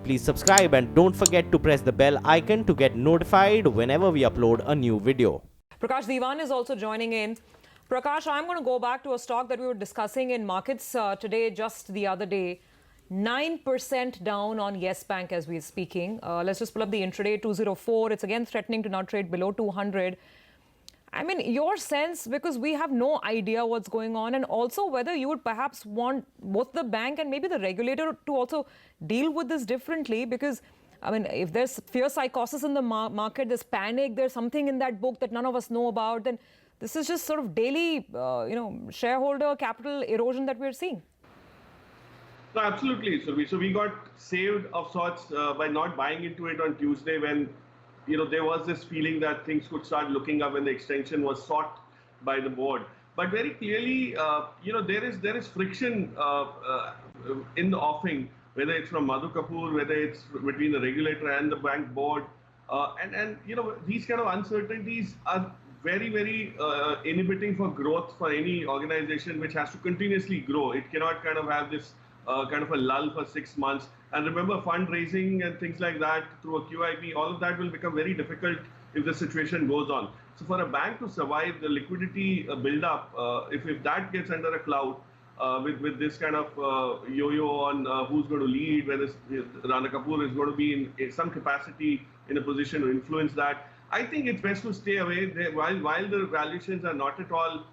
Please subscribe and don't forget to press the bell icon to get notified whenever we upload a new video. Prakash Diwan is also joining in. Prakash, I'm going to go back to a stock that we were discussing in markets today, just the other day. 9% down on Yes Bank as we're speaking. Let's just pull up the intraday 204. It's again threatening to now trade below 200. I mean, your sense, because we have no idea what's going on, and also whether you would perhaps want both the bank and maybe the regulator to also deal with this differently, because I mean, if there's fear psychosis in the market, there's panic, there's something in that book that none of us know about, then this is just sort of daily, shareholder capital erosion that we're seeing. No, absolutely. So we got saved of sorts by not buying into it on Tuesday when, there was this feeling that things could start looking up when the extension was sought by the board. But very clearly, there is friction in the offing, whether it's from Madhu Kapoor, whether it's between the regulator and the bank board, and these kind of uncertainties are very, very inhibiting for growth for any organization which has to continuously grow. It cannot kind of have this kind of a lull for 6 months. And remember, fundraising and things like that through a QIP, all of that will become very difficult if the situation goes on. So for a bank to survive, the liquidity build-up, if that gets under a cloud, with this kind of yo-yo on who's going to lead, whether Rana Kapoor is going to be in some capacity in a position to influence that, I think it's best to stay away. While the valuations are not at all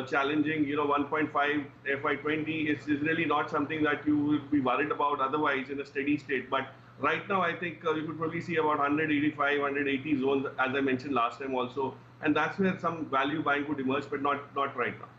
challenging, 1.5 FY20 is really not something that you would be worried about otherwise in a steady state. But right now, I think you could probably see about 185, 180 zones, as I mentioned last time also. And that's where some value buying could emerge, but not right now.